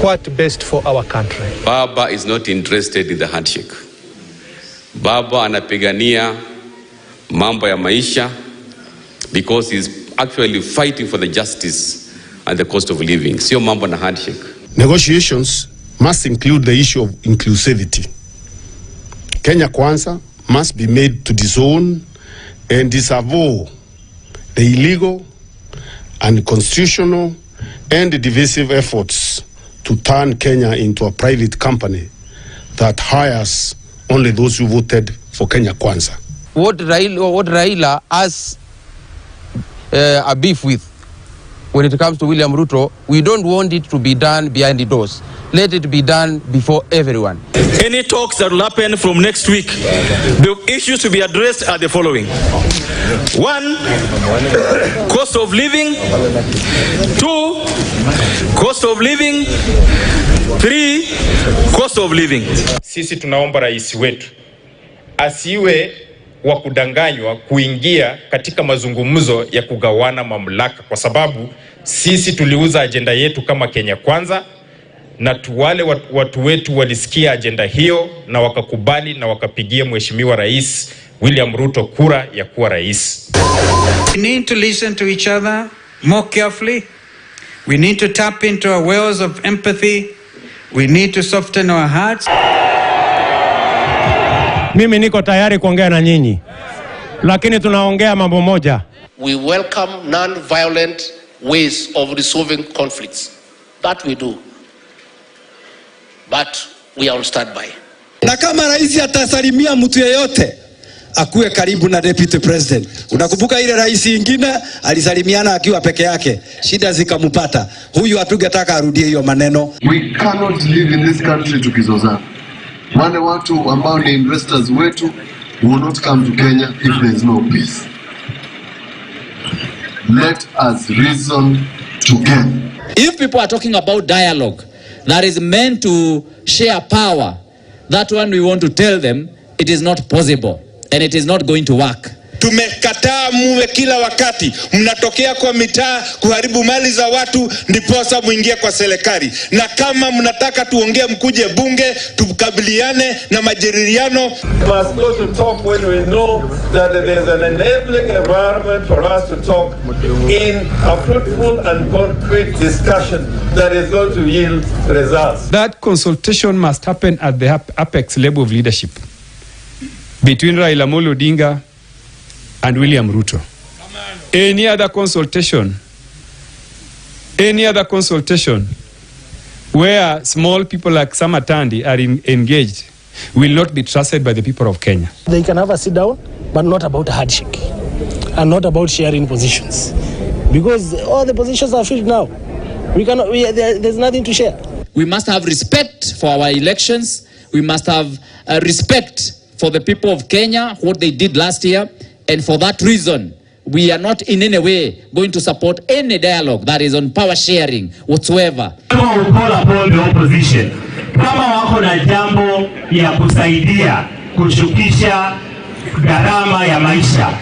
what best for our country. Baba is not interested in the handshake. Baba anapigania mambo ya maisha because he's actually fighting for the justice and the cost of living. Sio mambo na handshake. Negotiations must include the issue of inclusivity. Kenya Kwanza must be made to disown and disavow the illegal, unconstitutional, and divisive efforts to turn Kenya into a private company that hires only those who voted for Kenya Kwanza. What Raila has a beef with when it comes to William Ruto, we don't want it to be done behind the doors. Let it be done before everyone. Any talks that will happen from next week, the issues to be addressed are the following. 1, cost of living. 2, cost of living. 3, cost of living. Sisi tunaomba rais wetu asiwe wa kudanganywa kuingia katika mazungumzo ya kugawana mamlaka, kwa sababu sisi tuliuza agenda yetu kama Kenya Kwanza, na wale watu wetu walisikia agenda hiyo na wakakubali na wakapigia mheshimiwa rais William Ruto kura ya kuwa rais. We need to listen to each other more carefully. We need to tap into our wells of empathy. We need to soften our hearts. Mimi niko tayari kuongea na nyinyi, lakini tunaongea mambo moja. We welcome non-violent ways of resolving conflicts. That we do. But we are on standby. Na kama rais atasalimia mtu yeyote, akuwe karibu na deputy president. Unakumbuka ile rais ingine alisalimiana akiwa peke yake, shida zikampata. Huyu hatungetaka arudie hiyo maneno. We cannot live in this country tukizozana. Wale watu ambao ni investors wetu will not come to Kenya if there is no peace. Let us reason together. If people are talking about dialogue that is meant to share power, that one we want to tell them it is not possible and it is not going to work. Tumekataa muwe kila wakati mnatokea kwa mitaa kuharibu mali za watu ndiposa muingie kwa serikali. Na kama mnataka tuongee mkuje bunge tukabiliane na majadiliano. We must go to talk when we know that there is an enabling environment for us to talk in a fruitful and concrete discussion that is going to yield results. That consultation must happen at the apex level of leadership between Raila Amolo Odinga and William Ruto. Any other consultation where small people like Samatandi are engaged will not be trusted by the people of Kenya. They can have a sit down, but not about a handshake and not about sharing positions, because all the positions are filled now. There's nothing to share. We must have respect for our elections. We must have respect for the people of Kenya, what they did last year. And for that reason, we are not in any way going to support any dialogue that is on power sharing whatsoever. Kama call upon the opposition, kama wako na jambo ya kusaidia kushukisha gharama ya maisha,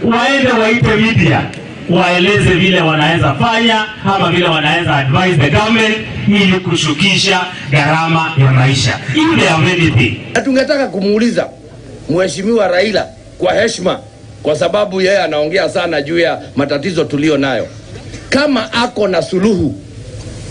waende waite media, waeleze vile wanaweza fanya ama vile wanaweza advise the government ili kushukisha gharama ya maisha. If they have anything. Tungetaka kumuuliza Mheshimiwa Raila kwa heshima, kwa sababu yeye anaongea sana juu ya matatizo tulio nayo. Kama ako na suluhu,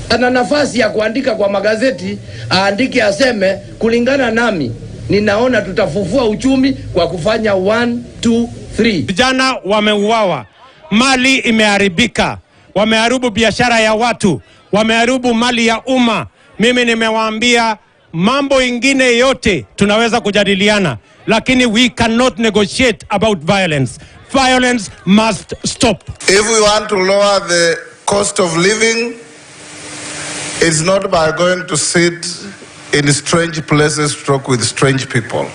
ana nafasi ya kuandika kwa magazeti, aandike aseme, kulingana nami ninaona tutafufua uchumi kwa kufanya 1, 2, 3. Vijana wameuawa, mali imeharibika, wameharibu biashara ya watu, wameharibu mali ya umma. Mimi nimewaambia mambo ingine yote tunaweza kujadiliana, lakini we cannot negotiate about violence. Violence must stop. If we want to lower the cost of living, it's not by going to sit in strange places to talk with strange people.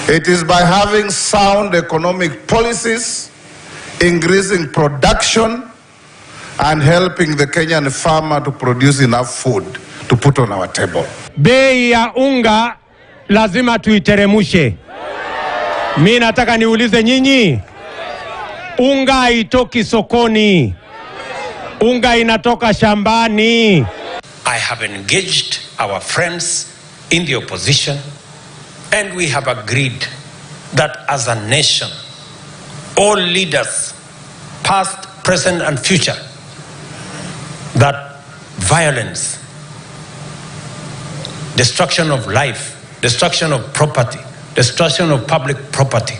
It is by having sound economic policies, increasing production, and helping the Kenyan farmer to produce enough food to put on our table. Bei ya unga lazima tuiteremushe. Mimi nataka niulize nyinyi, unga haitoki sokoni, unga inatoka shambani. I have engaged our friends in the opposition, and we have agreed that as a nation, all leaders, past, present, and future, that violence, destruction of life, destruction of property, destruction of public property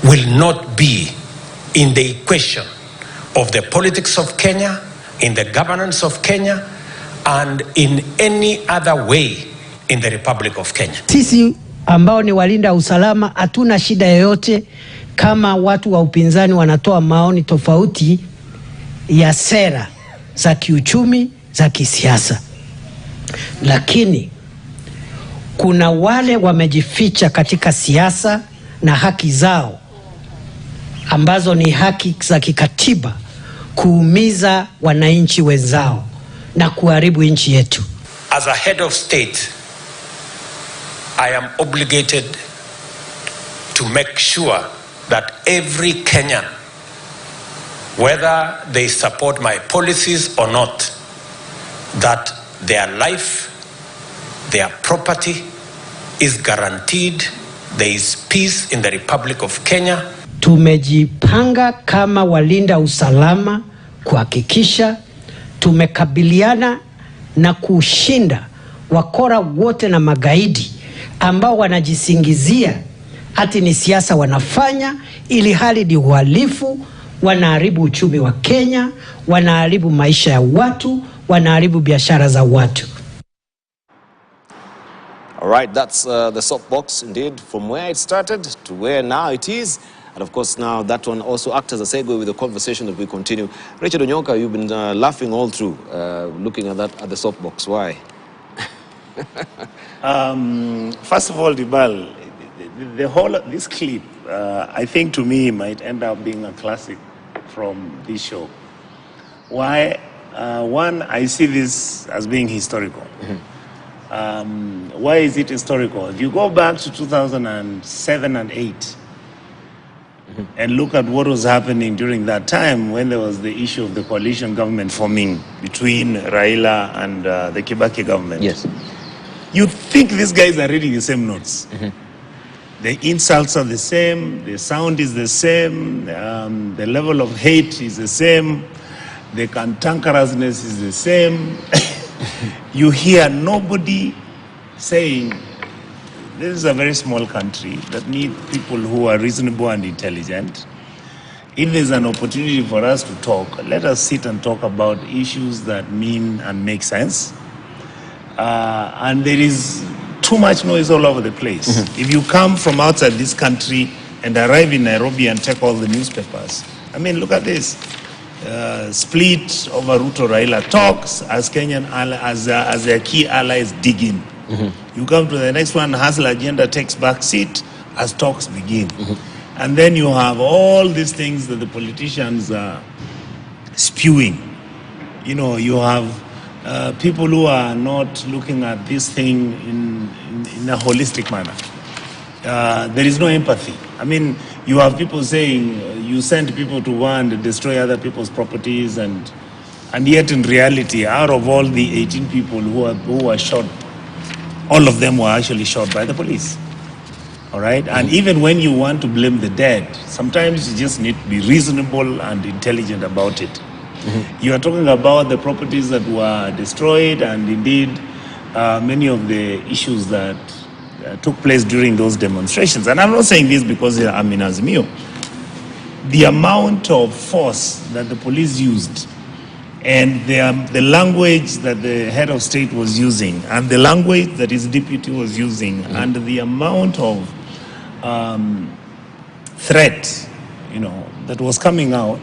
will not be in the equation of the politics of Kenya, in the governance of Kenya, and in any other way in the Republic of Kenya. Sisi ambao ni walinda usalama hatuna shida yoyote kama watu wa upinzani wanatoa maoni tofauti ya sera za kiuchumi, za kisiasa. Lakini kuna wale wamejificha katika siasa na haki zao ambazo ni haki za kikatiba, kuumiza wananchi wenzao na kuharibu nchi yetu. As a head of state, I am obligated to make sure that every Kenyan, whether they support my policies or not, that their life, their property is guaranteed. There is peace in the Republic of Kenya. Tumejipanga kama walinda usalama kuhakikisha tumekabiliana na kushinda wakora wote na magaidi ambao wanajisingizia ati ni siasa wanafanya, ili hali ni uhalifu, wanaharibu uchumi wa Kenya, wanaharibu maisha ya watu, wanaharibu biashara za watu. All right, that's the soapbox indeed, from where it started to where now it is. And of course, now that one also acts as a segue with the conversation that we continue. Richard Onyoka, you've been laughing all through, looking at that, at the soapbox. Why? First of all, Dibal, the whole this clip, I think to me might end up being a classic from this show. Why? One, I see this as being historical. Why is it historical? If you go back to 2007 and 8 and look at what was happening during that time when there was the issue of the coalition government forming between Raila and the Kibaki government. Yes. You think these guys are reading the same notes. The insults are the same, the sound is the same, the level of hate is the same, the cantankerousness is the same. You hear nobody saying, this is a very small country that needs people who are reasonable and intelligent. If there's an opportunity for us to talk, let us sit and talk about issues that mean and make sense. And there is too much noise all over the place. If you come from outside this country and arrive in Nairobi and take all the newspapers, I mean, look at this. Split over Ruto Raila talks as Kenyan as their key allies dig in. You come to the next one, Hustler agenda takes back seat as talks begin. And then you have all these things that the politicians are spewing. You know, you have people who are not looking at this thing in a holistic manner. There is no empathy. I mean, you have people saying you send people to go and destroy other people's properties, and yet in reality, out of all the 18 people who were shot, all of them were actually shot by the police. All right? And even when you want to blame the dead, sometimes you just need to be reasonable and intelligent about it. You are talking about the properties that were destroyed, and indeed many of the issues that took place during those demonstrations. And I'm not saying this because I'm in Azimio. The amount of force that the police used, and the language that the head of state was using, and the language that his deputy was using, and the amount of threat, you know, that was coming out,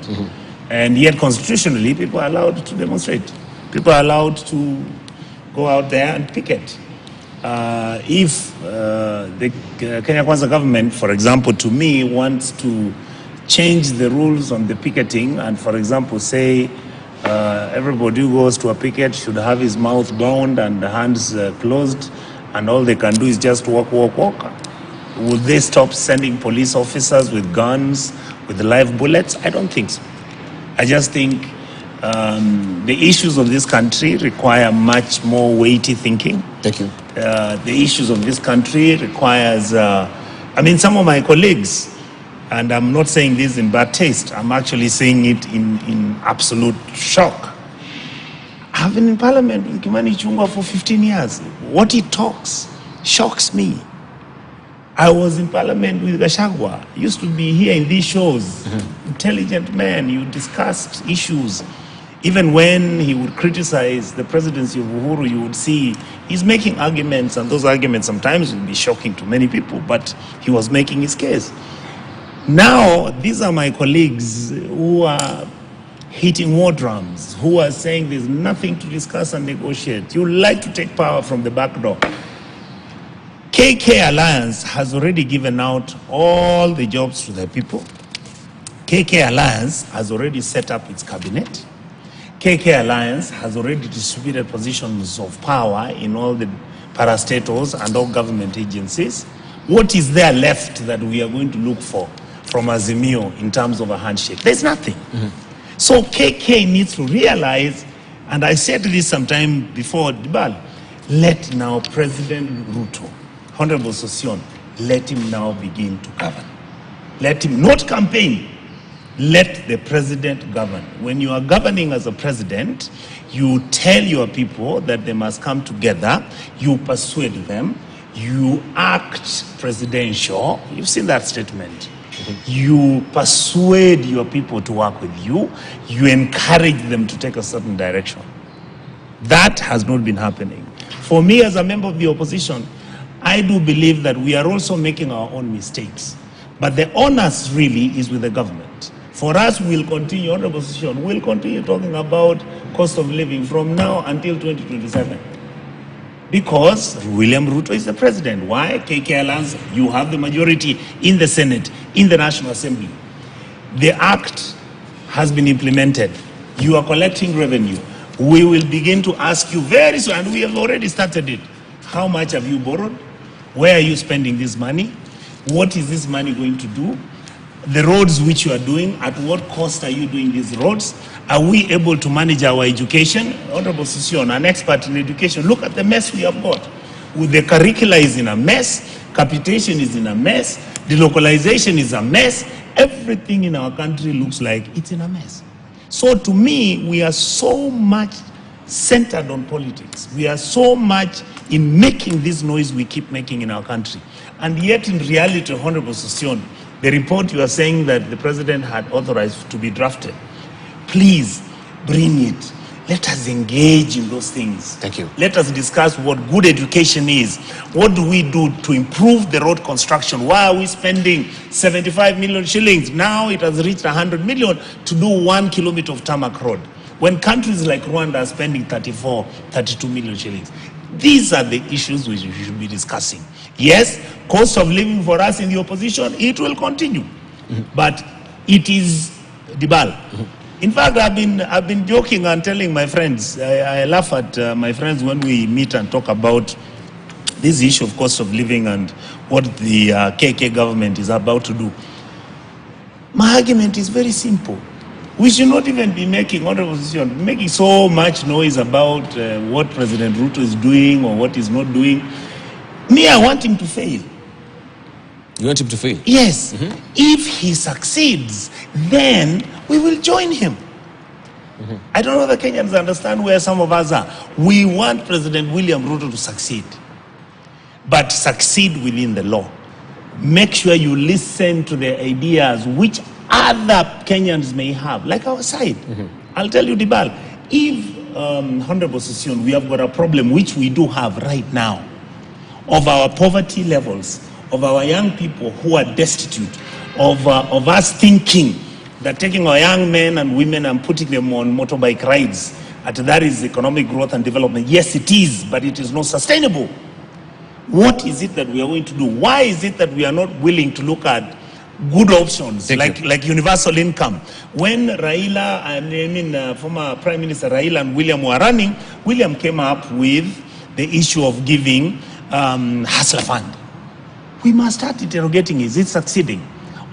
and yet constitutionally people are allowed to demonstrate. People are allowed to go out there and picket. If the Kenya Kwanza government, for example, to me, wants to change the rules on the picketing and, for example, say everybody who goes to a picket should have his mouth bound and the hands closed, and all they can do is just walk. Would they stop sending police officers with guns, with live bullets? I don't think so. I just think The issues of this country require much more weighty thinking. Thank you. The issues of this country requires, some of my colleagues, and I'm not saying this in bad taste, I'm actually saying it in absolute shock. I've been in parliament with Kimani Ichung'wah for 15 years. What he talks shocks me. I was in parliament with Gachagua. Used to be here in these shows. Intelligent man, you discussed issues. Even when he would criticize the presidency of Uhuru, you would see he's making arguments, and those arguments sometimes will be shocking to many people, but he was making his case. Now, these are my colleagues who are hitting war drums, who are saying there's nothing to discuss and negotiate. You like to take power from the back door. KK Alliance has already given out all the jobs to the people. KK Alliance has already set up its cabinet. KK Alliance has already distributed positions of power in all the parastatals and all government agencies. What is there left that we are going to look for from Azimio in terms of a handshake? There's nothing. So KK needs to realize, and I said this sometime before Dibal, let now President Ruto, Honorable Sossion, let him now begin to govern. Let him not campaign. Let the president govern. When you are governing as a president, you tell your people that they must come together, you persuade them, you act presidential. You've seen that statement. You persuade your people to work with you, you encourage them to take a certain direction. That has not been happening. For me, as a member of the opposition, I do believe that we are also making our own mistakes. But the onus really is with the government. For us, we'll continue, on opposition, we'll continue talking about cost of living from now until 2027. Because William Ruto is the president. Why? KK Alliance, you have the majority in the Senate, in the National Assembly. The act has been implemented. You are collecting revenue. We will begin to ask you very soon, and we have already started it. How much have you borrowed? Where are you spending this money? What is this money going to do? The roads which you are doing, at what cost are you doing these roads? Are we able to manage our education? Honorable Sission, an expert in education, look at the mess we have got. The curricula is in a mess, capitation is in a mess, delocalization is a mess. Everything in our country looks like it's in a mess. So to me, we are so much centered on politics. We are so much in making this noise we keep making in our country. And yet in reality, Honorable Sission, the report you are saying that the president had authorized to be drafted, please bring it. Let us engage in those things. Thank you. Let us discuss what good education is. What do we do to improve the road construction? Why are we spending 75 million shillings? Now it has reached 100 million to do 1 kilometer of tarmac road. When countries like Rwanda are spending 34, 32 million shillings. These are the issues which we should be discussing. Yes, cost of living for us in the opposition, it will continue. But it is Dibal. In fact, I've been joking and telling my friends, I laugh at my friends when we meet and talk about this issue of cost of living and what the KK government is about to do. My argument is very simple. We should not even be making so much noise about what President Ruto is doing or what he's not doing. Me, I want him to fail. You want him to fail? Yes. If he succeeds, then we will join him. I don't know if the Kenyans understand where some of us are. We want President William Ruto to succeed, but succeed within the law. Make sure you listen to the ideas which other Kenyans may have, like our side. I'll tell you, Dibal, if, Honorable Session, we have got a problem which we do have right now, of our poverty levels, of our young people who are destitute, of us thinking that taking our young men and women and putting them on motorbike rides, that is economic growth and development. Yes, it is, but it is not sustainable. What is it that we are going to do? Why is it that we are not willing to look at good options like universal income? When Raila, former Prime Minister Raila and William were running, William came up with the issue of giving Hustler Fund. We must start interrogating, is it succeeding?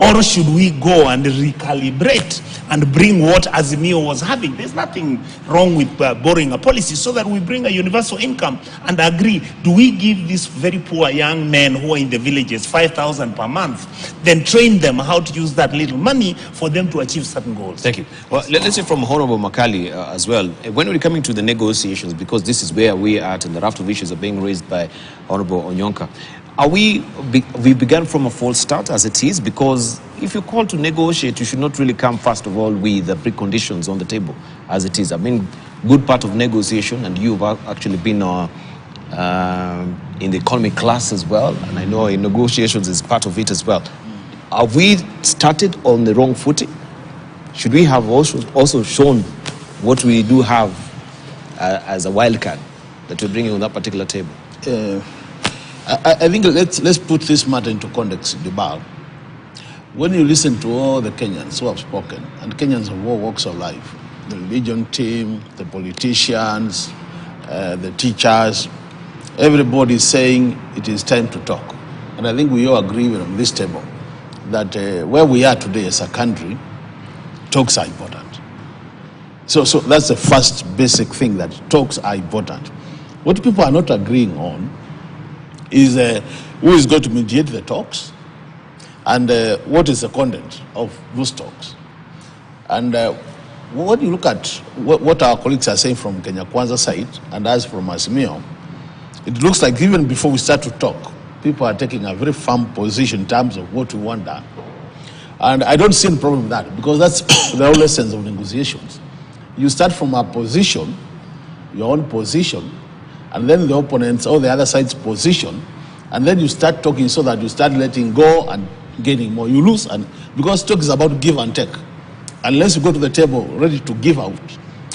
Or should we go and recalibrate and bring what Azimio was having? There's nothing wrong with borrowing a policy so that we bring a universal income and agree. Do we give these very poor young men who are in the villages 5,000 per month, then train them how to use that little money for them to achieve certain goals? Thank you. Well, let's say from Honorable Makali as well, when we're coming to the negotiations, because this is where we are at and the raft of issues are being raised by Honorable Onyonka, are we began from a false start as it is? Because if you call to negotiate, you should not really come first of all with the preconditions on the table as it is. I mean, good part of negotiation, and you've actually been in the economic class as well, and I know in negotiations is part of it as well. Are we started on the wrong footing? Should we have also shown what we do have as a wild card that we're bringing on that particular table? I think let's put this matter into context, Dubal. When you listen to all the Kenyans who have spoken, and Kenyans of all walks of life, the religion team, the politicians, the teachers, everybody is saying it is time to talk. And I think we all agree on this table that where we are today as a country, talks are important. So that's the first basic thing, that talks are important. What people are not agreeing on is who is going to mediate the talks, and what is the content of those talks. And when you look at what our colleagues are saying from Kenya Kwanza side and us from Azimio, it looks like even before we start to talk, people are taking a very firm position in terms of what we want done. And I don't see any problem with that, because that's the whole essence of negotiations. You start from a position, your own position, and then the opponents or the other side's position, and then you start talking so that you start letting go and gaining more. You lose, and because talk is about give and take. Unless you go to the table ready to give out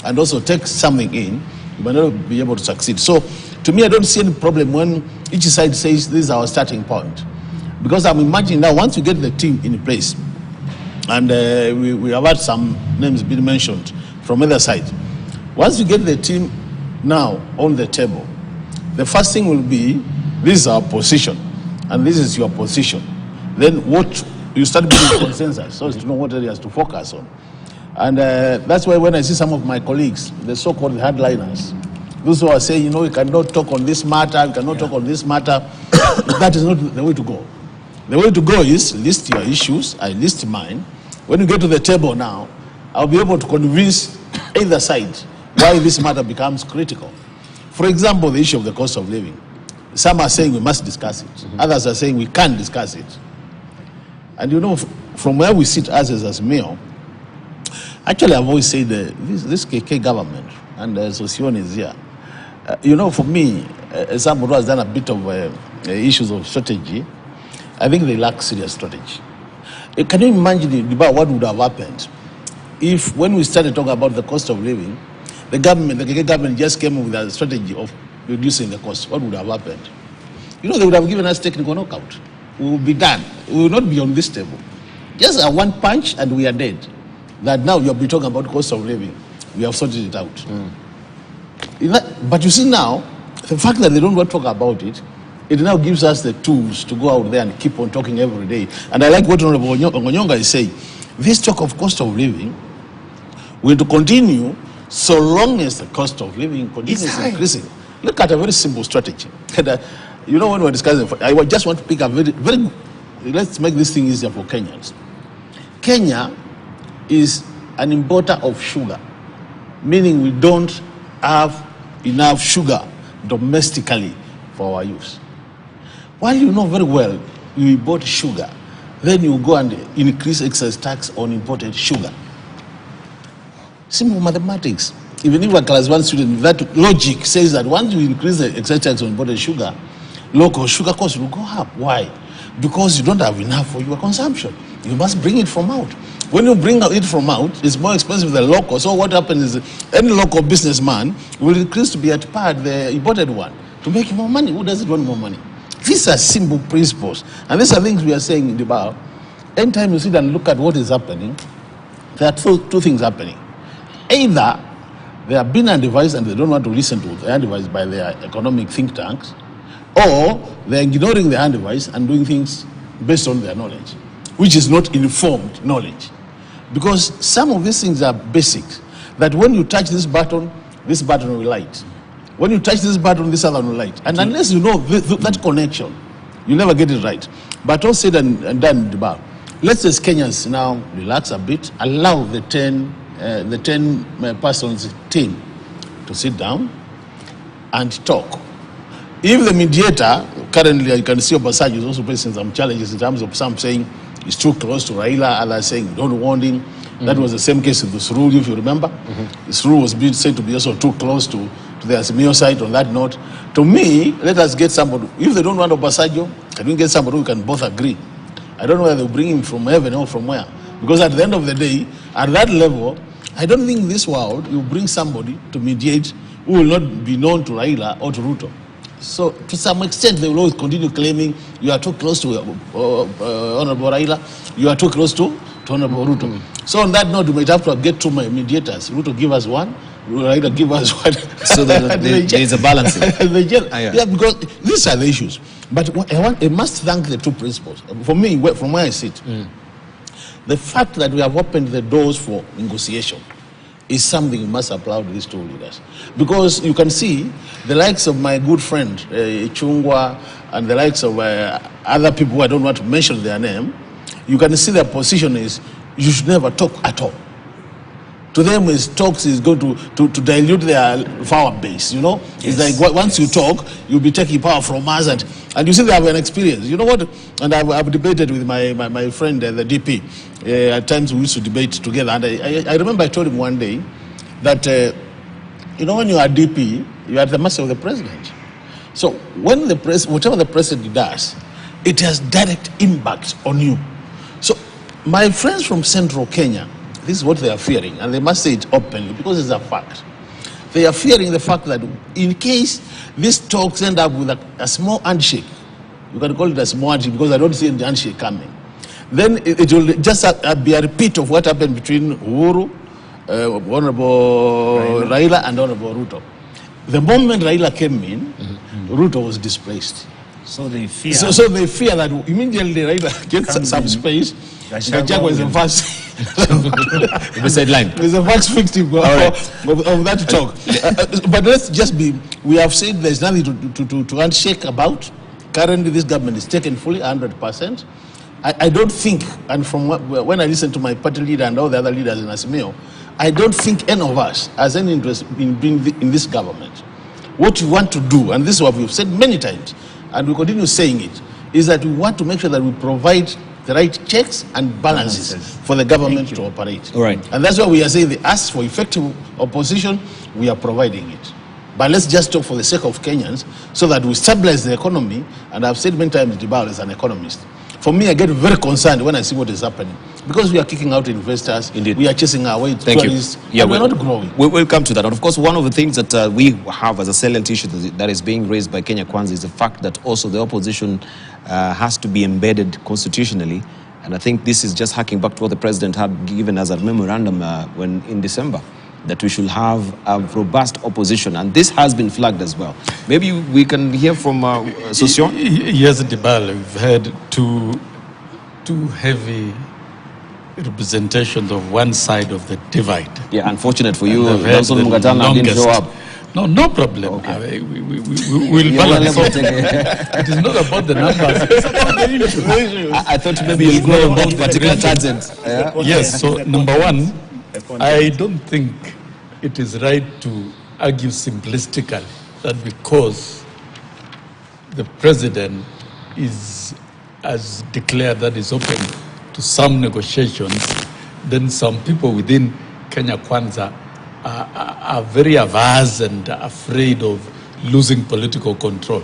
and also take something in, you might not be able to succeed. So to me, I don't see any problem when each side says this is our starting point. Because I'm imagining now, once you get the team in place, and we have had some names being mentioned from other side, once you get the team now on the table, the first thing will be, this is our position, and this is your position. Then what you start building consensus, so as to know what areas to focus on. And that's why when I see some of my colleagues, the so-called hardliners, those who are saying, we cannot talk on this matter, we cannot talk on this matter, that is not the way to go. The way to go is list your issues, I list mine. When you get to the table now, I'll be able to convince either side why this matter becomes critical. For example, the issue of the cost of living. Some are saying we must discuss it. Others are saying we can't discuss it. And from where we sit as Azimio, actually I've always said this KK government, and Sossion is here. For me, as somebody who has done a bit of issues of strategy, I think they lack serious strategy. Can you imagine what would have happened if, when we started talking about the cost of living, the KK government just came up with a strategy of reducing the cost? What would have happened? They would have given us technical knockout. We will be done. We will not be on this table. Just a one punch and we are dead. That now you'll be talking about cost of living. We have sorted it out. But you see now, the fact that they don't want to talk about it, it now gives us the tools to go out there and keep on talking every day. And I like what Honorable Onyonka is saying. This talk of cost of living will continue so long as the cost of living continues increasing. Look at a very simple strategy. When we're discussing, I just want to pick a very, let's make this thing easier for Kenyans. Kenya is an importer of sugar, meaning we don't have enough sugar domestically for our use. While you know very well you import sugar, then you go and increase excise tax on imported sugar. Simple mathematics. Even if a class 1 student, that logic says that once you increase the excise tax on imported sugar, local sugar costs will go up. Why? Because you don't have enough for your consumption. You must bring it from out. When you bring it from out, it's more expensive than local. So what happens is any local businessman will increase to be at par the imported one to make more money. Who doesn't want more money? These are simple principles. And these are things we are saying in the bar. Anytime you sit and look at what is happening, there are two things happening. Either they have been advised and they don't want to listen to the advice by their economic think tanks, or they're ignoring the advice and doing things based on their knowledge. which is not informed knowledge. Because some of these things are basic, that when you touch this button will light. When you touch this button, this other one will light. And unless you know that connection, you never get it right. But all said and done, Dibal, let's as Kenyans now relax a bit, allow the 10 persons team to sit down and talk. If the mediator, currently I can see Obasanjo is also facing some challenges in terms of some saying he's too close to Raila, others saying don't want him. That was the same case with this rule, if you remember. This rule was being said to be also too close to the Azimio side on that note. To me, let us get somebody. If they don't want Obasanjo, can we get somebody who can both agree? I don't know whether they'll bring him from heaven or from where. Because at the end of the day, at that level, I don't think in this world you bring somebody to mediate who will not be known to Raila or to Ruto. So to some extent, they will always continue claiming you are too close to Honorable Raila, you are too close to Honorable Ruto. So on that note, we might have to get two mediators. Ruto give us one, Raila give us one. So there is a balancing. Yeah, because these are the issues. But I must thank the two principals. For me, from where I sit, the fact that we have opened the doors for negotiation is something we must applaud these two leaders. Because you can see the likes of my good friend Chungwa and the likes of other people who I don't want to mention their name, you can see their position is you should never talk at all. To them, his talks is going to dilute their power base, you know? Yes. It's like once you talk, you'll be taking power from us, and you see they have an experience. You know what? And I've debated with my friend, the DP. At times we used to debate together, and I remember I told him one day that, you know, when you are DP, you are at the mercy of the president. So when whatever the president does, it has direct impact on you. So my friends from central Kenya, this is what they are fearing, and they must say it openly because it's a fact. They are fearing the fact that in case these talks end up with a small handshake, you can call it a small handshake because I don't see any handshake coming, then it will just be a repeat of what happened between Uhuru, Honorable Raila and Honorable Ruto. The moment Raila came in, Ruto was displaced. So they fear. So they fear that immediately Raila gets some space. Gachagua is the first. Is the first victim of that talk. But let's just be. We have said there's nothing to handshake about. Currently, this government is taken fully 100%. I don't think, and from when I listen to my party leader and all the other leaders in Azimio, I don't think any of us has any interest in being in this government. What we want to do, and this is what we've said many times, and we continue saying it, is that we want to make sure that we provide the right checks and balances for the government to operate. All right. And that's why we are saying they ask for effective opposition, we are providing it. But let's just talk for the sake of Kenyans so that we stabilize the economy. And I've said many times, Dibal as an economist, for me, I get very concerned when I see what is happening. Because we are kicking out investors, Indeed. We are chasing our way to tourists, and we're not growing. We'll come to that. And of course, one of the things that we have as a salient issue that is being raised by Kenya Kwanza is the fact that also the opposition has to be embedded constitutionally. And I think this is just harking back to what the president had given as a memorandum when in December, that we should have a robust opposition. And this has been flagged as well. Maybe we can hear from Sosion? Yes, Dibal, we've heard two heavy representations of one side of the divide. Yeah, unfortunate for you, Nelson Mugatana didn't show up. No problem. Okay. We'll balance it. It is not about the numbers, it's about the issue. I thought maybe you'll go about particular tangents. Yes, so number one, I don't think it is right to argue simplistically that because the president has declared that is open to some negotiations, then some people within Kenya Kwanza are very averse and afraid of losing political control.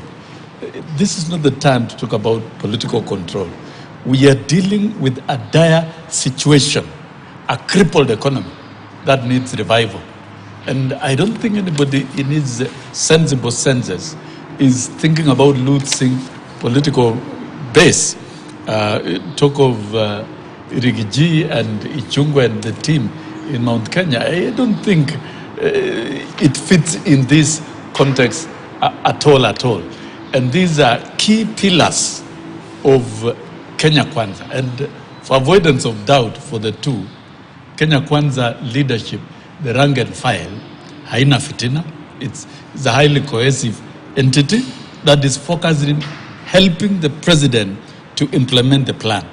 This is not the time to talk about political control. We are dealing with a dire situation, a crippled economy that needs revival. And I don't think anybody in his sensible senses is thinking about losing political base. Talk of Rigiji and Ichungwa and the team in Mount Kenya, I don't think it fits in this context at all. And these are key pillars of Kenya Kwanza. And For avoidance of doubt for the two, Kenya Kwanza leadership, the rank and file, haina fitina. It's a highly cohesive entity that is focused in helping the president to implement the plan.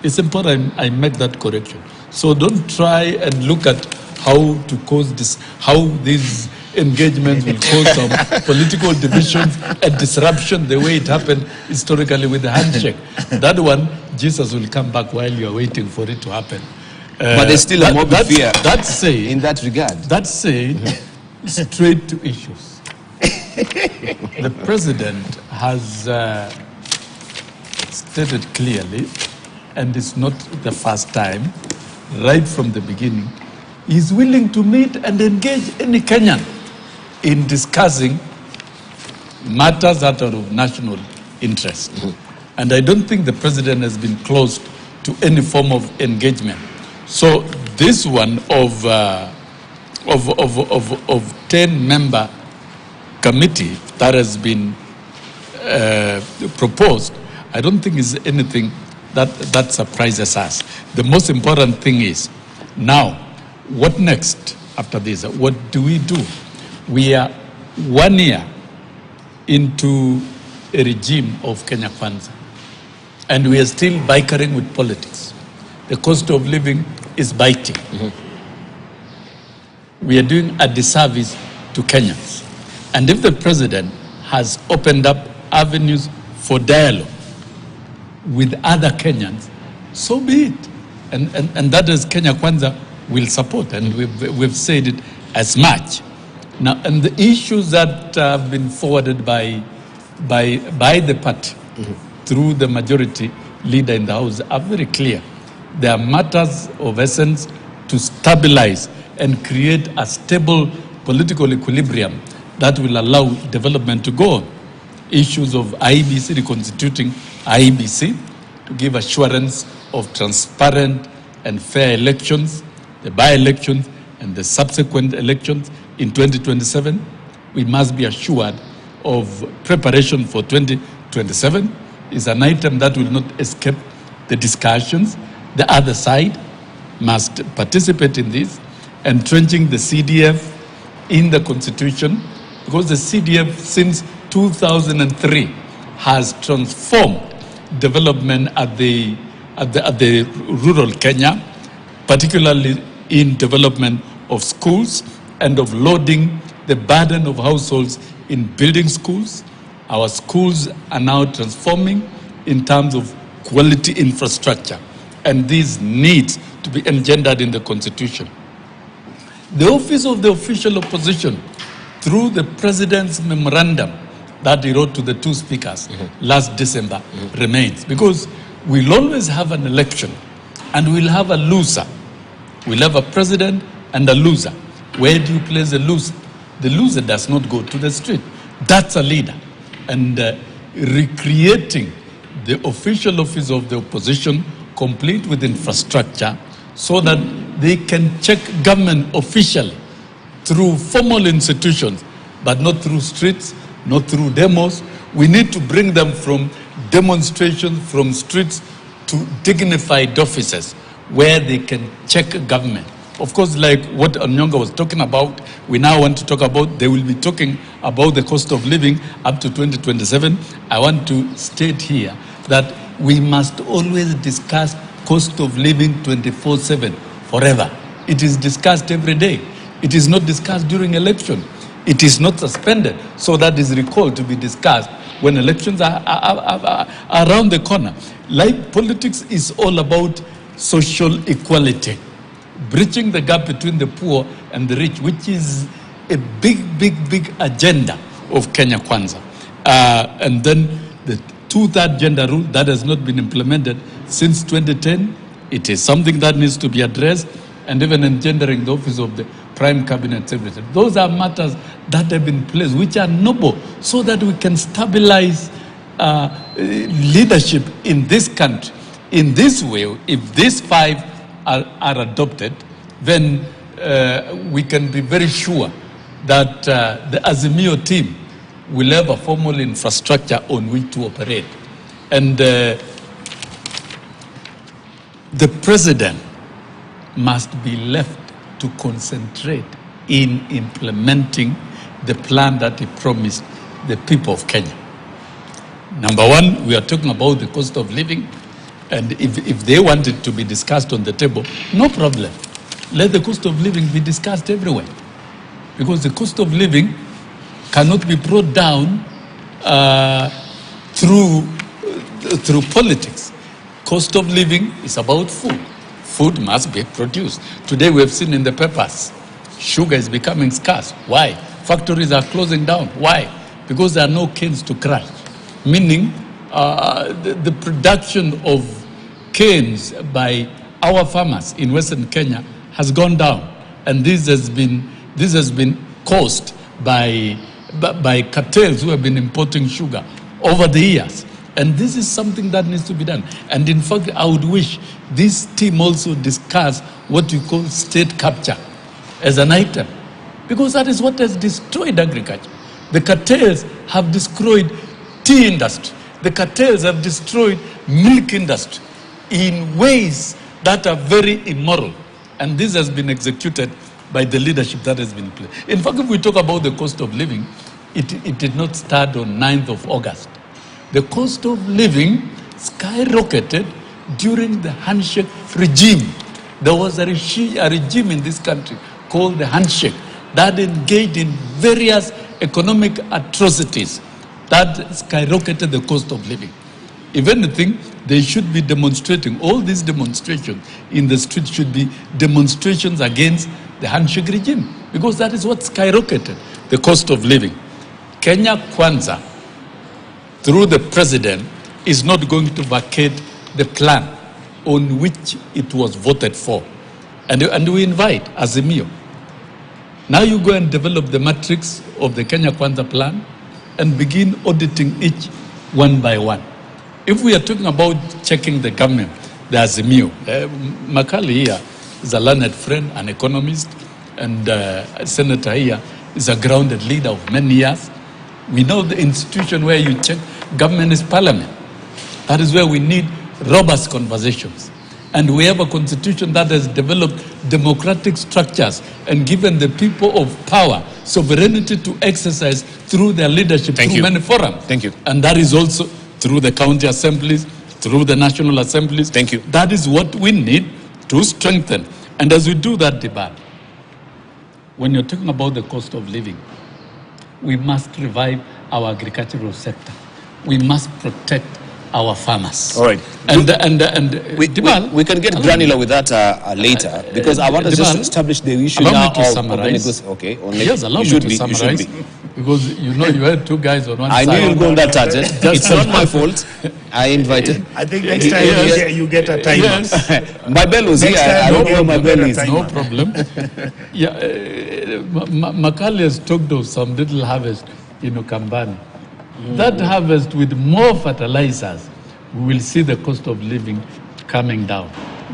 It's important I make that correction. So don't try and look at how to cause this, how these engagements will cause some political divisions and disruption the way it happened historically with the handshake. That one, Jesus will come back while you are waiting for it to happen. But there's still a mob fear in that regard. That's saying straight to issues. The president has stated clearly, and it's not the first time, right from the beginning, he's willing to meet and engage any Kenyan in discussing matters that are of national interest. And I don't think the president has been closed to any form of engagement. So this one of 10-member committee that has been proposed, I don't think is anything that surprises us. The most important thing is, now, what next after this? What do? We are 1 year into a regime of Kenya Kwanza, and we are still bickering with politics. The cost of living is biting. We are doing a disservice to Kenyans. And if the president has opened up avenues for dialogue with other Kenyans, so be it. And that is Kenya Kwanza will support, and we've said it as much. Now, and the issues that have been forwarded by the party through the majority leader in the House are very clear. They are matters of essence to stabilize and create a stable political equilibrium that will allow development to go on. Issues of IEBC, reconstituting IEBC, to give assurance of transparent and fair elections, the by-elections and the subsequent elections in 2027. We must be assured of preparation for 2027 is an item that will not escape the discussions. The other side must participate in this, entrenching the CDF in the Constitution, because the CDF since 2003 has transformed development at the rural Kenya, particularly in development of schools and of loading the burden of households in building schools. Our schools are now transforming in terms of quality infrastructure, and these needs to be engendered in the Constitution. The office of the official opposition, through the president's memorandum that he wrote to the two speakers last December, remains, because we'll always have an election and we'll have a loser. We'll have a president and a loser. Where do you place the loser? The loser does not go to the street. That's a leader. And recreating the official office of the opposition, complete with infrastructure, so that they can check government officially through formal institutions, but not through streets, not through demos. We need to bring them from demonstrations, from streets, to dignified offices where they can check government. Of course, like what Onyonga was talking about, we now want to talk about, they will be talking about the cost of living up to 2027. I want to state here that we must always discuss cost of living 24/7, forever. It is discussed every day. It is not discussed during election. It is not suspended. So that is recalled to be discussed when elections are around the corner. Like politics is all about social equality, bridging the gap between the poor and the rich, which is a big agenda of Kenya Kwanza. And then the two-third gender rule that has not been implemented since 2010. It is something that needs to be addressed, and even engendering the office of the Prime Cabinet Secretary. Those are matters that have been placed, which are noble, so that we can stabilize leadership in this country. In this way, if these 5 are adopted, then we can be very sure that the Azimio team will have a formal infrastructure on which to operate. And the president must be left to concentrate in implementing the plan that he promised the people of Kenya. Number one, we are talking about the cost of living, and if they want it to be discussed on the table, no problem. Let the cost of living be discussed everywhere, because the cost of living cannot be brought down through politics. Cost of living is about food. Food must be produced. Today we have seen in the papers, sugar is becoming scarce. Why? Factories are closing down. Why? Because there are no canes to crush. Meaning the production of canes by our farmers in Western Kenya has gone down. And this has been caused by cartels who have been importing sugar over the years. And this is something that needs to be done. And in fact, I would wish this team also discuss what we call state capture as an item, because that is what has destroyed agriculture. The cartels have destroyed tea industry. The cartels have destroyed milk industry in ways that are very immoral. And this has been executed by the leadership that has been in place. In fact, if we talk about the cost of living, it did not start on 9th of August. The cost of living skyrocketed during the handshake regime. There was a regime in this country called the handshake that engaged in various economic atrocities that skyrocketed the cost of living. If anything, they should be demonstrating, all these demonstrations in the street should be demonstrations against the handshake regime, because that is what skyrocketed the cost of living. Kenya Kwanza, through the president, is not going to vacate the plan on which it was voted for. And we invite Azimio. Now you go and develop the matrix of the Kenya Kwanza plan and begin auditing each one by one. If we are talking about checking the government, the Azimio, Makali here is a learned friend, an economist, and Senator here is a grounded leader of many years. We know the institution where you check government is parliament. That is where we need robust conversations. And we have a constitution that has developed democratic structures and given the people of power sovereignty to exercise through their leadership through many forums. Thank you. And that is also through the county assemblies, through the national assemblies. Thank you. That is what we need to strengthen. And as we do that debate, when you're talking about the cost of living, we must revive our agricultural sector. We must protect our farmers. All right. We can get granular with that later, because I want us just to establish the issue now Yes, allow me to summarize. Because you had two guys on one side. I knew you'd go on that tangent. It's not my fault. I invited. I think next time you get a timer. Yes. My bell was here. I don't know where my bell is. No problem. Makali has talked of some little harvest in Ukambani. That harvest with more fertilizers, we will see the cost of living coming down.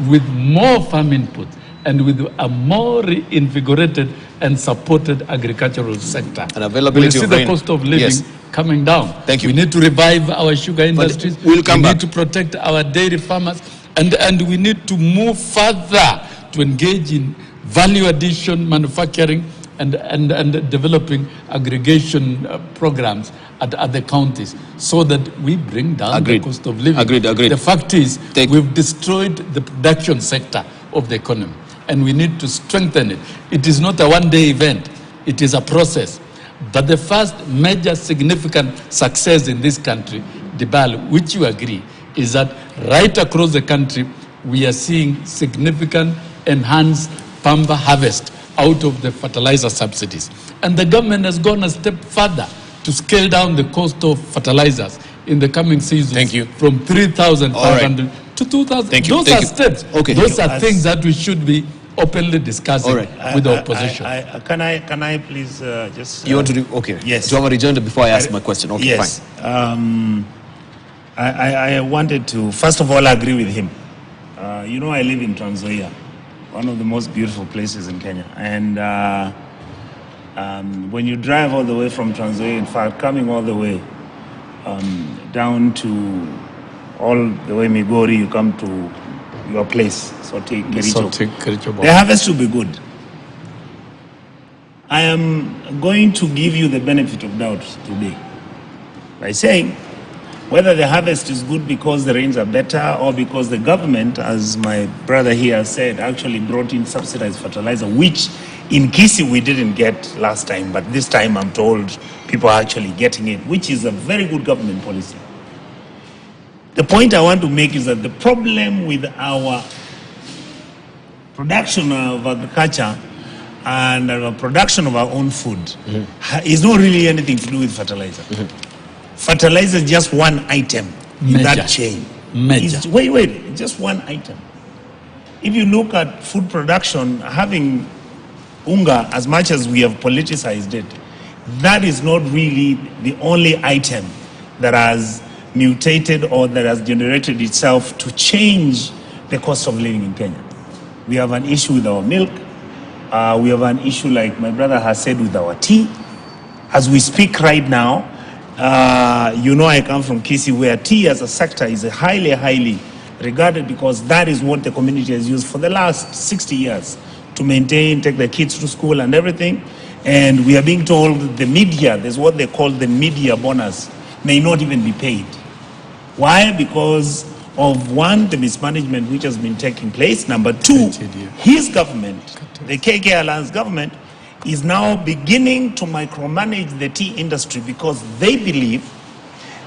With more farm input and with a more reinvigorated and supported agricultural sector, and availability we'll see the cost of living coming down. Thank you. We need to revive our sugar industries. We need to protect our dairy farmers, and we need to move further to engage in value addition manufacturing and developing aggregation programs at the counties, so that we bring down the cost of living. Agreed. The fact is, we've destroyed the production sector of the economy, and we need to strengthen it. It is not a one-day event. It is a process. But the first major significant success in this country, Dibal, which you agree, is that right across the country, we are seeing significant enhanced pamba harvest out of the fertilizer subsidies. And the government has gone a step further to scale down the cost of fertilizers in the coming season from 3,500 to 2,000. Those are steps. Those are things that we should be openly discussing with the opposition. Can I please just... You want to do... Okay. Yes. Do you have a rejoinder before I ask my question? Okay, yes. fine. I wanted to, first of all, agree with him. I live in Trans Nzoia, one of the most beautiful places in Kenya. And when you drive all the way from Trans Nzoia, in fact, coming all the way down to all the way Migori, you come to your place, Sotik, Kericho. The harvest will be good. I am going to give you the benefit of doubt today by saying whether the harvest is good because the rains are better or because the government, as my brother here said, actually brought in subsidized fertilizer, which in Kisii we didn't get last time, but this time I'm told people are actually getting it, which is a very good government policy. The point I want to make is that the problem with our production of agriculture and our production of our own food is not really anything to do with fertilizer. Fertilizer is just one item in that chain. Wait, just one item. If you look at food production, having unga, as much as we have politicized it, that is not really the only item that has mutated or that has generated itself to change the cost of living in Kenya. We have an issue with our milk. We have an issue, like my brother has said, with our tea. As we speak right now, you know, I come from Kisii, where tea as a sector is highly, highly regarded, because that is what the community has used for the last 60 years to maintain, take the kids to school and everything. And we are being told the media, there's what they call the media bonus, may not even be paid. Why? Because of, one, the mismanagement which has been taking place. Number two, his government, the KK Alliance government, is now beginning to micromanage the tea industry, because they believe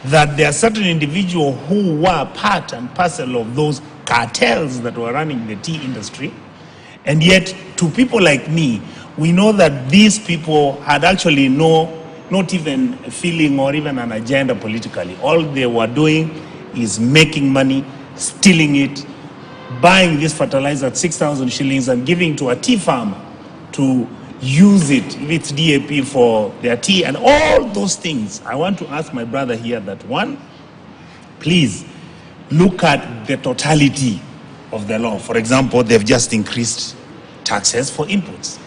that there are certain individuals who were part and parcel of those cartels that were running the tea industry. And yet, to people like me, we know that these people had actually not even a feeling or even an agenda politically. All they were doing is making money, stealing it, buying this fertilizer at 6,000 shillings and giving to a tea farmer to use it with DAP for their tea and all those things. I want to ask my brother here that, one, please look at the totality of the law. For example, they've just increased taxes for inputs.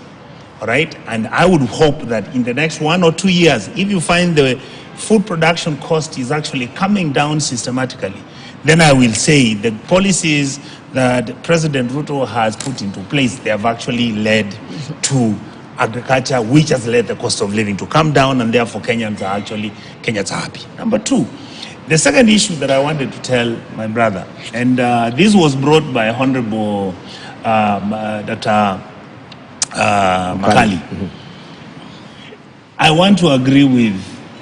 All right, and I would hope that in the next 1 or 2 years, if you find the food production cost is actually coming down systematically, then I will say the policies that President Ruto has put into place, they have actually led to agriculture, which has led the cost of living to come down, and therefore Kenyans are happy. Number two, the second issue that I wanted to tell my brother, and this was brought by Honorable Dr. Makali. I want to agree with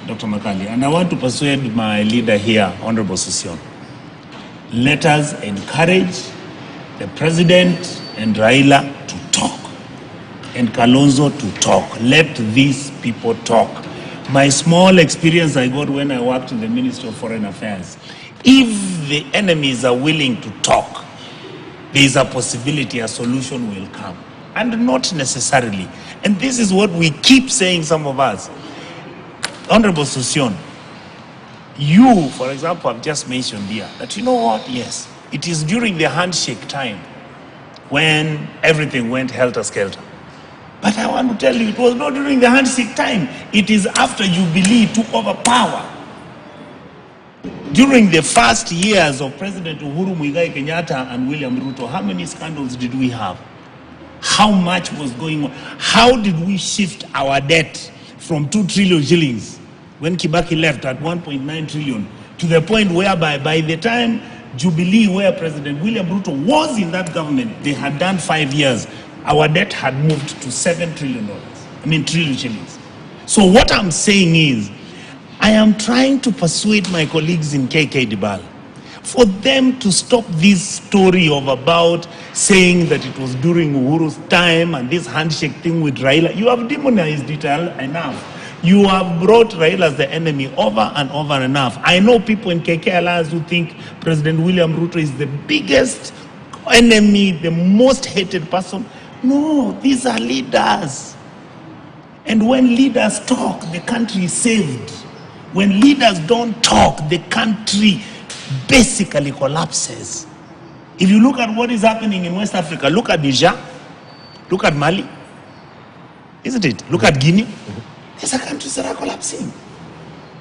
Dr. Makali, and I want to persuade my leader here, Honorable Session. Let us encourage the President and Raila to talk, and Kalonzo to talk. Let these people talk. My small experience I got when I worked in the Ministry of Foreign Affairs, if the enemies are willing to talk, there is a possibility a solution will come. And not necessarily. And this is what we keep saying, some of us. Honorable Session, you, for example, have just mentioned here that, you know what, yes, it is during the handshake time when everything went helter-skelter. But I want to tell you, it was not during the handshake time. It is after Jubilee took over power. During the first years of President Uhuru Muigai Kenyatta and William Ruto, how many scandals did we have? How much was going on? How did we shift our debt from 2 trillion shillings when Kibaki left at 1.9 trillion to the point whereby by the time Jubilee, where President William Ruto was in that government, they had done 5 years, our debt had moved to $7 trillion. Trillion shillings. So what I'm saying is, I am trying to persuade my colleagues in KK Dibal for them to stop this story of about saying that it was during Uhuru's time and this handshake thing with Raila. You have demonized it enough. You have brought Raila as the enemy over and over enough. I know people in KK Alliance who think President William Ruto is the biggest enemy, the most hated person. No, these are leaders. And when leaders talk, the country is saved. When leaders don't talk, the country basically collapses. If you look at what is happening in West Africa, look at Niger, look at Mali, isn't it? Look at Guinea. These are countries that are collapsing.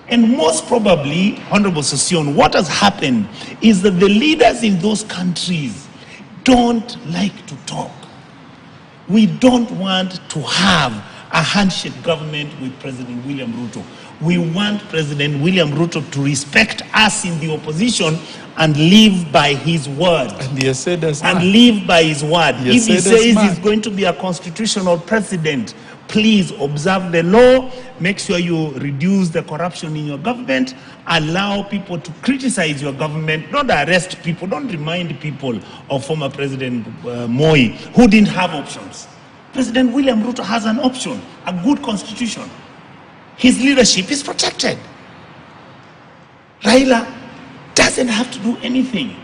And most probably, Honorable Session, what has happened is that the leaders in those countries don't like to talk. We don't want to have a handshake government with President William Ruto. We want President William Ruto to respect us in the opposition and live by his word. And he has said as And much. live by his word. He has If he said as says much. he's going to be a constitutional president, please observe the law, make sure you reduce the corruption in your government, allow people to criticize your government, not arrest people, don't remind people of former President Moi, who didn't have options. President William Ruto has an option, a good constitution. His leadership is protected. Raila doesn't have to do anything.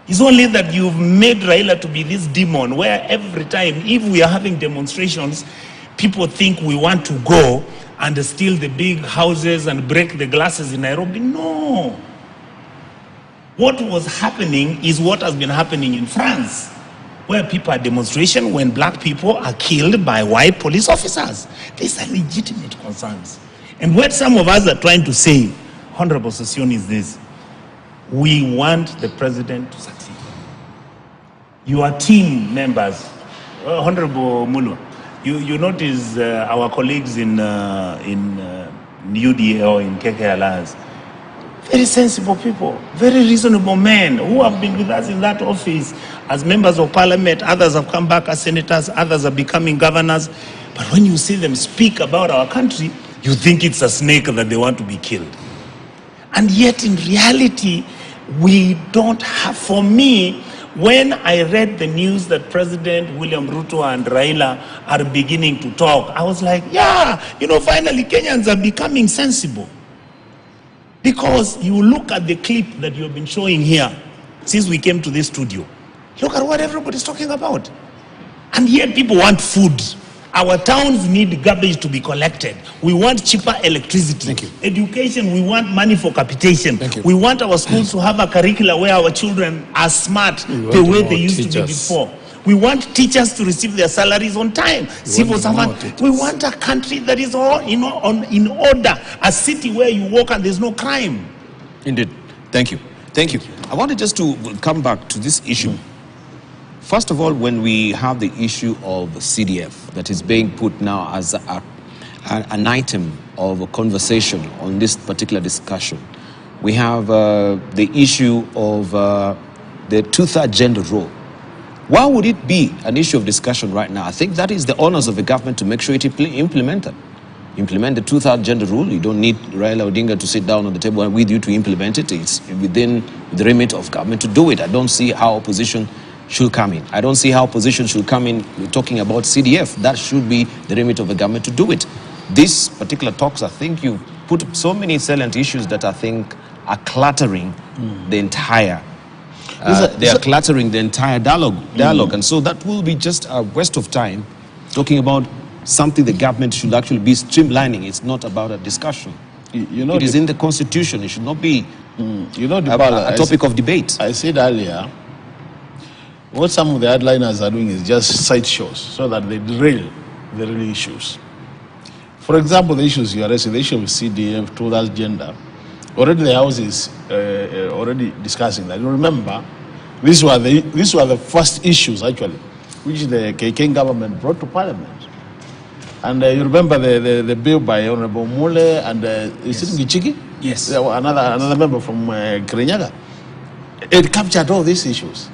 It's only that you've made Raila to be this demon where every time, if we are having demonstrations, people think we want to go and steal the big houses and break the glasses in Nairobi. No. What was happening is what has been happening in France, where people are demonstration when black people are killed by white police officers. These are legitimate concerns. And what some of us are trying to say, Honorable Session, is this: we want the president to succeed. Your team members, Honorable Mulu, you notice our colleagues in UDA or in KK Alliance, very sensible people, very reasonable men who have been with us in that office as members of parliament. Others have come back as senators, others are becoming governors. But when you see them speak about our country, you think it's a snake that they want to be killed. And yet in reality, we don't have. For me, when I read the news that President William Ruto and Raila are beginning to talk, I was like, yeah, finally Kenyans are becoming sensible. Because you look at the clip that you've been showing here since we came to this studio. Look at what everybody's talking about. And yet people want food. Our towns need garbage to be collected. We want cheaper electricity. Education, we want money for capitation. We want our schools to have a curricula where our children are smart the way they used to be before. We want teachers to receive their salaries on time. Civil servants. We want a country that is all in order. A city where you walk and there's no crime. Indeed. Thank you. Thank you. I wanted just to come back to this issue. First of all, when we have the issue of CDF that is being put now as an item of a conversation on this particular discussion, we have the issue of the two-third gender role. Why would it be an issue of discussion right now? I think that is the honors of the government to make sure it implement that. Implement the two-third gender rule. You don't need Raila Odinga to sit down on the table with you to implement it. It's within the remit of government to do it. I don't see how opposition should come in. I don't see how opposition should come in. We're talking about CDF. That should be the remit of the government to do it. These particular talks, I think you've put up so many salient issues that I think are cluttering the entire they are cluttering the entire dialogue. And so that will be just a waste of time talking about something the government should actually be streamlining. It's not about a discussion. It is in the constitution. It should not be a topic of debate. I said earlier, what some of the headliners are doing is just sideshows so that they derail the real issues. For example, the issues you are raising, the issue of CDF, two-third gender, already the House is already discussing that. You remember, these were the first issues, actually, which the KK government brought to Parliament. And you remember the bill by Honorable Mule and is it Ngichiki? Yes. Another member from Kirinyaga. It captured all these issues.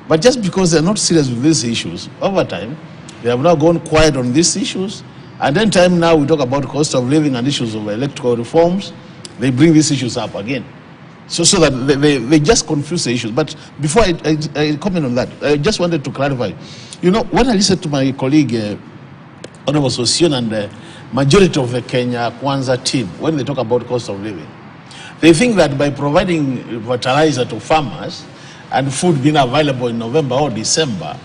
But just because they're not serious with these issues, over time, they have now gone quiet on these issues. And then time now we talk about cost of living and issues of electoral reforms. They bring these issues up again. So that they just confuse the issues. But before I comment on that, I just wanted to clarify. When I listened to my colleague, Honorable Sosion, and the majority of the Kenya Kwanza team, when they talk about cost of living, they think that by providing fertilizer to farmers and food being available in November or December,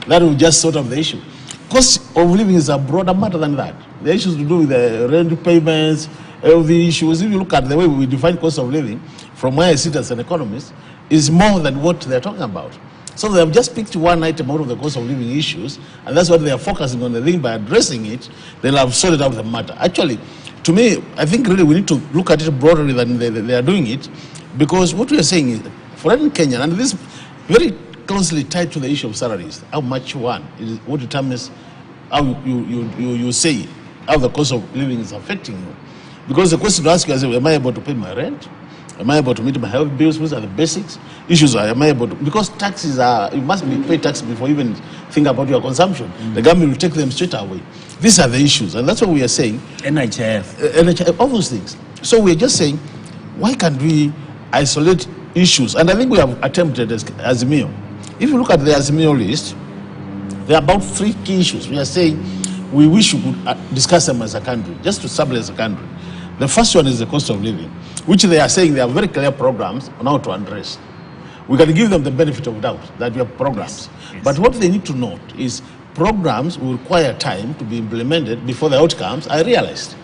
that will just sort of the issue. Cost of living is a broader matter than that. The issues to do with the rent payments, all the issues, if you look at the way we define cost of living, from where I sit as an economist, is more than what they're talking about. So they have just picked one item out of the cost of living issues, and that's what they are focusing on. The thing by addressing it, they'll have sorted out the matter. Actually, to me, I think really we need to look at it broadly than they are doing it, because what we are saying is, for in Kenya, and this very closely tied to the issue of salaries. How much you earn is what determines how you say how the cost of living is affecting you. Because the question to ask is, am I able to pay my rent? Am I able to meet my health bills? Which are the basics? Issues are, am I able to, because taxes are, you must pay tax before you even think about your consumption. The government will take them straight away. These are the issues, and that's what we are saying. NHIF, all those things. So we're just saying, why can't we isolate issues? And I think we have attempted as Azimio. If you look at the Azimio list, there are about 3 key issues. We are saying we wish we could discuss them as a country, just to stabilize the country. The first one is the cost of living, which they are saying they have very clear programs on how to address. We can give them the benefit of doubt that we have programs. Yes. But what they need to note is programs will require time to be implemented before the outcomes are realized.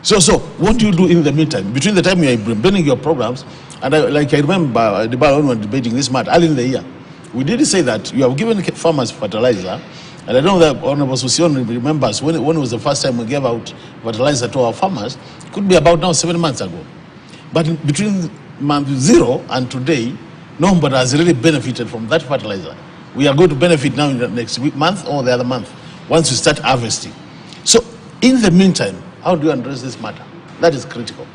So what do you do in the meantime? Between the time you are implementing your programs, and I remember when we were debating this matter early in the year, we did say that you have given farmers fertilizer, and I don't know that Honorable Susion remembers when it was the first time we gave out fertilizer to our farmers. It could be about now 7 months ago. But between month 0 and today, nobody has really benefited from that fertilizer. We are going to benefit now in the next month or the other month, once we start harvesting. So in the meantime, how do you address this matter? That is critical.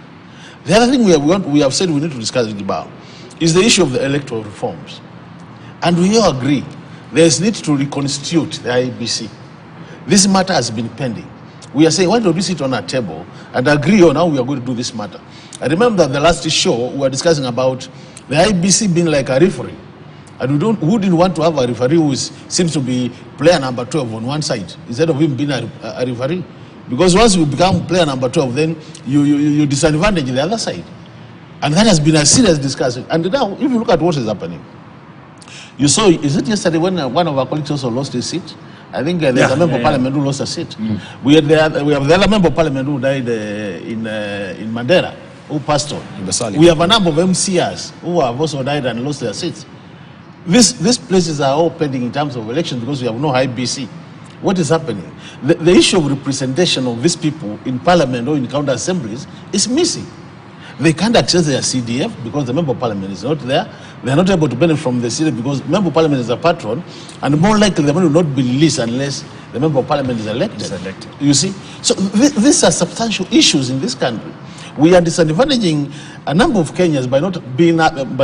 The other thing we have said we need to discuss about is the issue of the electoral reforms. And we all agree there is need to reconstitute the IEBC. This matter has been pending. We are saying, why don't we sit on a table and agree on how we are going to do this matter? I remember the last show we were discussing about the IEBC being like a referee. And who didn't want to have a referee who seems to be player number 12 on one side instead of him being a referee? Because once you become player number 12, then you disadvantage the other side. And that has been a serious discussion. And now, if you look at what is happening, you saw, is it yesterday when one of our colleagues also lost his seat? I think there's a member of parliament who lost a seat. We have the other member of parliament who died in Mandera, who passed on. We have a number of MCRs who have also died and lost their seats. These places are all pending in terms of elections because we have no IBC. What is happening? The issue of representation of these people in parliament or in county assemblies is missing. They can't access their CDF because the member of parliament is not there. They are not able to benefit from the CDF because the member of parliament is a patron, and more likely the money will not be released unless the member of parliament is elected. You see? So these are substantial issues in this country. We are disadvantaging a number of Kenyans by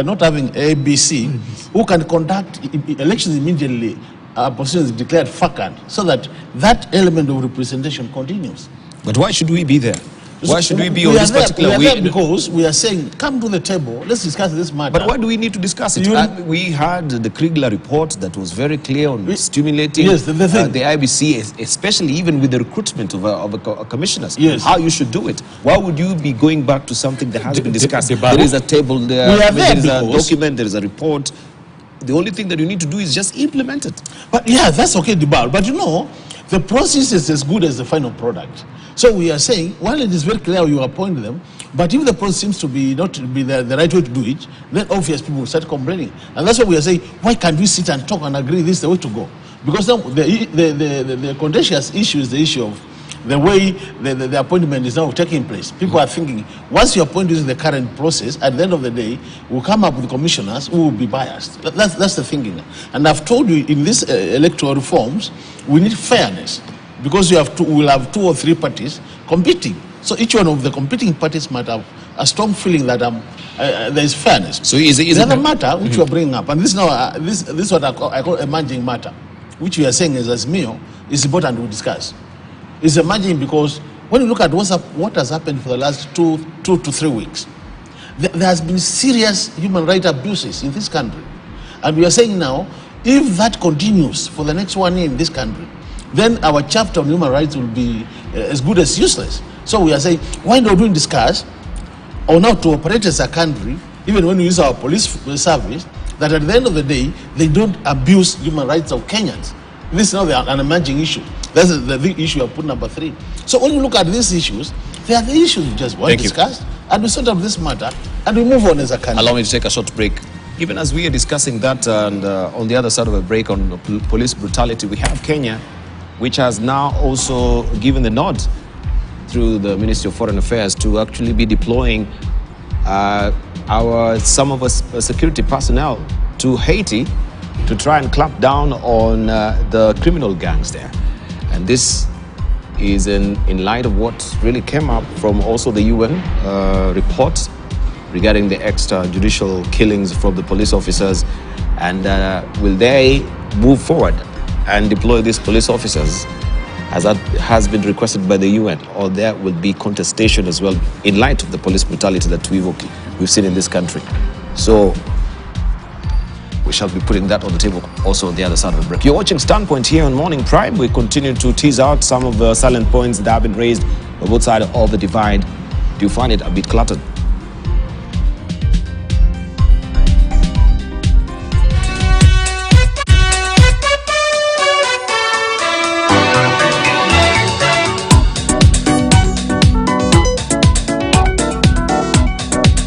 not having ABC who can conduct elections immediately. Position is declared vacant, so that element of representation continues. But why should we be there? Why should we be on this particular way? We are there because we are saying, come to the table, let's discuss this matter. But why do we need to discuss it? We had the Kriegler report that was very clear on stimulating the IBC, especially even with the recruitment of commissioners, how you should do it. Why would you be going back to something that has been discussed? There is a table there, there is a document, there is a report. The only thing that you need to do is just implement it. But yeah, that's okay, Dibal. But you know, the process is as good as the final product. So we are saying, while it is very clear you appoint them, but if the process seems to be not to be the right way to do it, then obviously people will start complaining. And that's why we are saying, why can't we sit and talk and agree this is the way to go? Because now the contentious issue is the issue of the way the appointment is now taking place. People are thinking, once you appoint using the current process, at the end of the day, we'll come up with commissioners who will be biased. That's the thinking. And I've told you, in these electoral reforms, we need fairness. Because we'll have 2 or 3 parties competing. So each one of the competing parties might have a strong feeling that there is fairness. So is the other matter which you are bringing up, and this now this is what I call emerging matter, which we are saying is Azimio, is important to discuss. It's emerging because when you look at what has happened for the last 2 to 3 weeks, there has been serious human rights abuses in this country. And we are saying now, if that continues for the next 1 year in this country, then our chapter on human rights will be as good as useless. So we are saying, why don't we discuss on how to operate as a country, even when we use our police service, that at the end of the day, they don't abuse human rights of Kenyans. This is not an emerging issue. That's the issue I put number 3. So when you look at these issues, they are the issues we just want to discuss, and we sort of this matter, and we move on as a country. Allow me to take a short break. Even as we are discussing that, and on the other side of a break on police brutality, we have Kenya, which has now also given the nod through the Ministry of Foreign Affairs to actually be deploying some of us security personnel to Haiti to try and clamp down on the criminal gangs there. And this is in light of what really came up from also the UN reports regarding the extrajudicial killings from the police officers. And will they move forward and deploy these police officers as that has been requested by the UN, or there will be contestation as well in light of the police brutality that we've seen in this country? So we shall be putting that on the table also on the other side of the break. You're watching Standpoint here on Morning Prime. We continue to tease out some of the salient points that have been raised on both sides of the divide. Do you find it a bit cluttered?